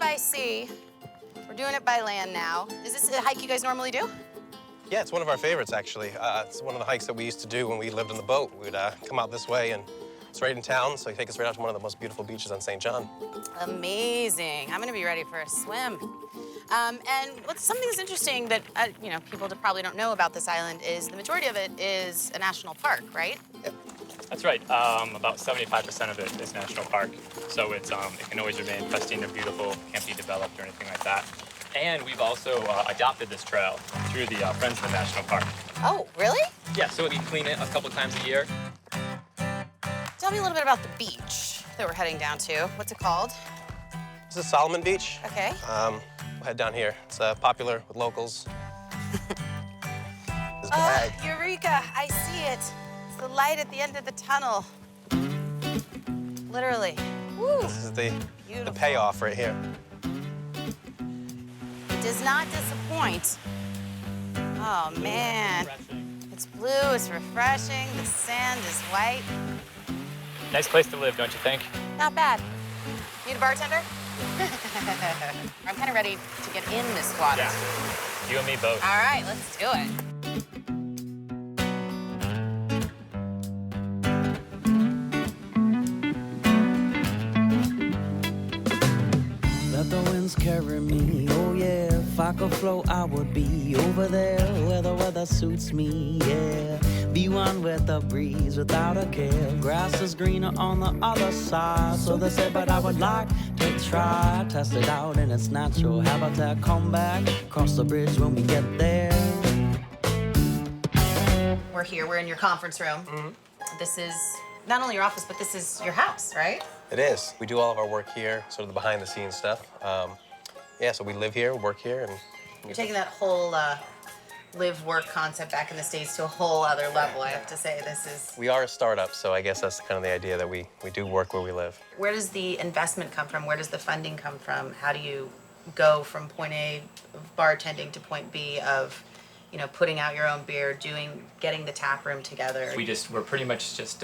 by sea. We're doing it by land now. Is this a hike you guys normally do? Yeah, it's one of our favorites, actually. It's one of the hikes that we used to do when we lived on the boat. We'd come out this way, and it's right in town, so you take us right out to one of the most beautiful beaches on St. John. Amazing. I'm gonna be ready for a swim. And what's something that's interesting that people probably don't know about this island is the majority of it is a national park, right? Yep. That's right. About 75% of it is national park, so it can always remain pristine and beautiful, can't be developed or anything like that. And we've also adopted this trail through the Friends of the National Park. Oh, really? Yeah, so we clean it a couple times a year. Tell me a little bit about the beach that we're heading down to. What's it called? This is Solomon Beach. Okay. We'll head down here. It's popular with locals. This Oh, bag. Eureka, I see it. It's the light at the end of the tunnel. Literally. Woo. This is the Beautiful. payoff right here. It does not disappoint. Oh, man. It's blue, it's refreshing, the sand is white. Nice place to live, don't you think? Not bad. Need a bartender? I'm kind of ready to get in this water. Yeah. You and me both. All right, let's do it. Let the winds carry me, oh yeah. If I could float, I would be over there where the weather suits me, yeah. Be one with the breeze without a care. Grass is greener on the other side, so they say, but I would like to try. Test it out in its natural habitat. Come back, cross the bridge when we get there. We're here, we're in your conference room. Mm-hmm. This is not only your office, but this is your house, right? It is. We do all of our work here, sort of the behind-the-scenes stuff. Yeah, so we live here, work here, and... You're taking that whole live-work concept back in the States to a whole other level, I have to say. This is... We are a startup, so I guess that's kind of the idea that we do work where we live. Where does the investment come from? Where does the funding come from? How do you go from point A of bartending to point B of, putting out your own beer, getting the tap room together? We're pretty much just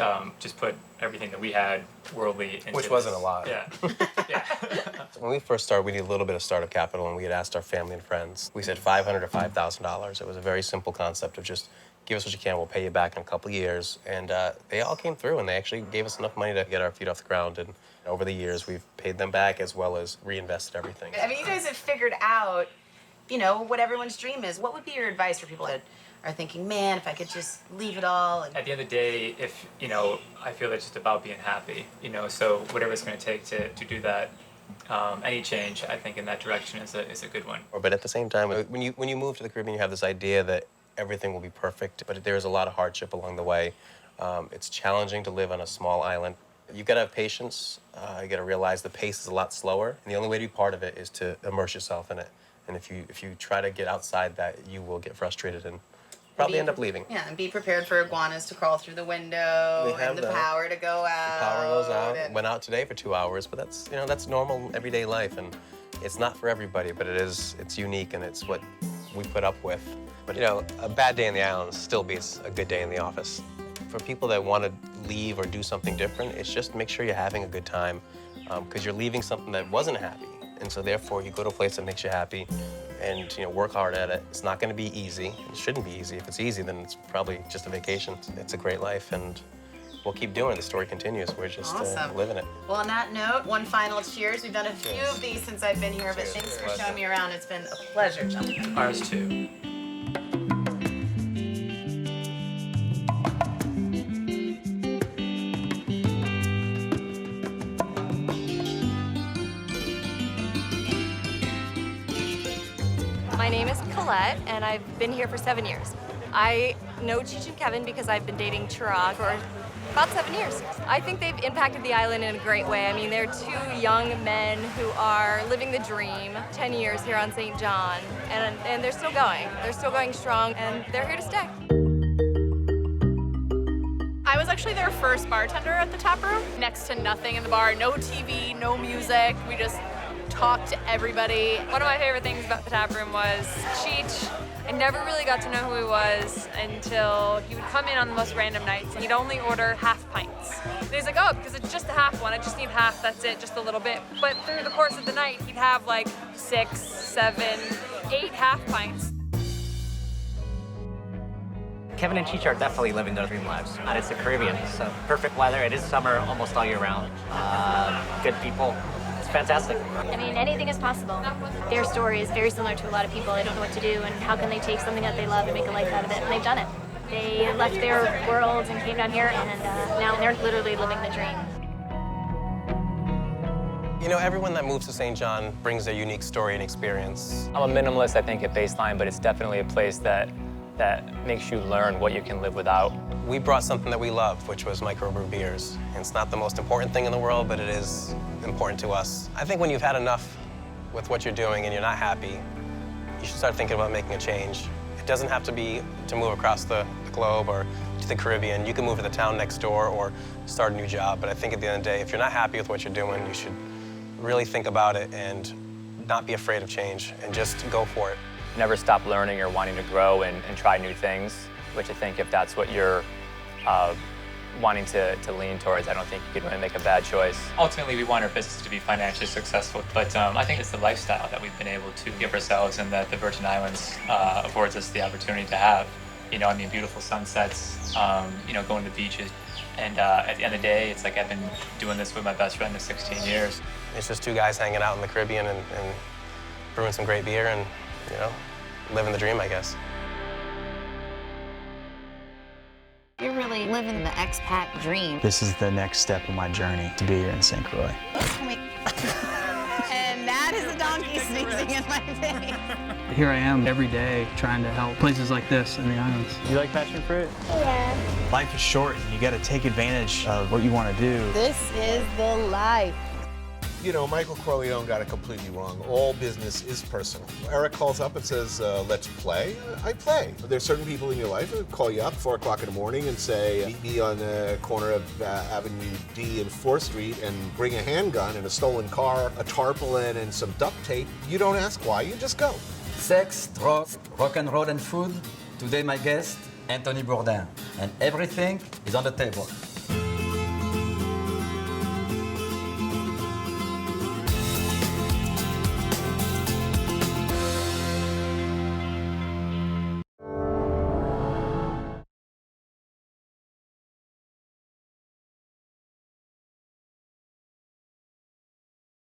put everything that we had worldly into Which wasn't a lot. Yeah. Yeah. When we first started, we needed a little bit of startup capital, and we had asked our family and friends. We said $500 to $5,000. It was a very simple concept of just give us what you can, we'll pay you back in a couple of years. And they all came through, and they actually gave us enough money to get our feet off the ground. And over the years, we've paid them back as well as reinvested everything. I mean, you guys have figured out, what everyone's dream is. What would be your advice for people that are thinking, man, if I could just leave it all? And... At the end of the day, if, I feel it's just about being happy, so whatever it's going to take to do that, any change, I think, in that direction is a good one. But at the same time, when you move to the Caribbean, you have this idea that everything will be perfect, but there's a lot of hardship along the way. It's challenging to live on a small island. You've got to have patience. You got to realize the pace is a lot slower, and the only way to be part of it is to immerse yourself in it. And if you try to get outside that, you will get frustrated and probably end up leaving. Yeah, and be prepared for iguanas to crawl through the window and the power to go out. The power goes out. Went out today for 2 hours, but that's normal everyday life, and it's not for everybody, but it's unique, and it's what we put up with. But a bad day in the islands still beats a good day in the office. For people that want to leave or do something different, it's just make sure you're having a good time, because you're leaving something that wasn't happy. And so therefore, you go to a place that makes you happy and work hard at it. It's not going to be easy. It shouldn't be easy. If it's easy, then it's probably just a vacation. It's a great life, and we'll keep doing it. The story continues. We're just living it. Well, on that note, one final cheers. We've done a few of these since I've been here, but thanks for showing me around. It's been a pleasure, gentlemen. Ours too. My name is Colette, and I've been here for 7 years. I know Cheech and Kevin because I've been dating Chirag for about 7 years. I think they've impacted the island in a great way. I mean, they're two young men who are living the dream, 10 years here on St. John, and they're still going. They're still going strong, and they're here to stay. I was actually their first bartender at the tap room. Next to nothing in the bar, no TV, no music. We just talked to everybody. One of my favorite things about the tap room was Cheech I never really got to know who he was until he would come in on the most random nights and he'd only order half pints. And he's like, oh, because it's just a half one, I just need half, that's it, just a little bit. But through the course of the night, he'd have like 6, 7, 8 half pints. Kevin and Cheech are definitely living their dream lives. And it's the Caribbean, so perfect weather. It is summer almost all year round. Good people. It's fantastic. I mean, anything is possible. Their story is very similar to a lot of people. They don't know what to do, and how can they take something that they love and make a life out of it? And they've done it. They left their worlds and came down here, and now they're literally living the dream. You know, everyone that moves to St. John brings their unique story and experience. I'm a minimalist, I think, at baseline, but it's definitely a place that makes you learn what you can live without. We brought something that we love, which was microbrew beers. And it's not the most important thing in the world, but it is important to us. I think when you've had enough with what you're doing and you're not happy, you should start thinking about making a change. It doesn't have to be to move across the globe or to the Caribbean. You can move to the town next door or start a new job. But I think at the end of the day, if you're not happy with what you're doing, you should really think about it and not be afraid of change and just go for it. Never stop learning or wanting to grow and try new things, which I think if that's what you're wanting to lean towards, I don't think you could really make a bad choice. Ultimately, we want our business to be financially successful, but I think it's the lifestyle that we've been able to give ourselves and that the Virgin Islands affords us the opportunity to have. You know, I mean, beautiful sunsets, you know, going to the beaches. And at the end of the day, it's like I've been doing this with my best friend for 16 years. It's just two guys hanging out in the Caribbean and brewing some great beer and, you know, living the dream, I guess. You're really living the expat dream. This is the next step of my journey to be here in St. Croix. And that is a donkey sneezing in my face. Here I am every day trying to help places like this in the islands. You like passion fruit? Yeah. Life is short and you got to take advantage of what you want to do. This is the life. You know, Michael Corleone got it completely wrong. All business is personal. Eric calls up and says, let's play. I play. There's certain people in your life who call you up 4 o'clock in the morning and say, meet me on the corner of Avenue D and 4th Street and bring a handgun and a stolen car, a tarpaulin, and some duct tape. You don't ask why, you just go. Sex, drugs, rock and roll, and food. Today, my guest, Anthony Bourdain. And everything is on the table.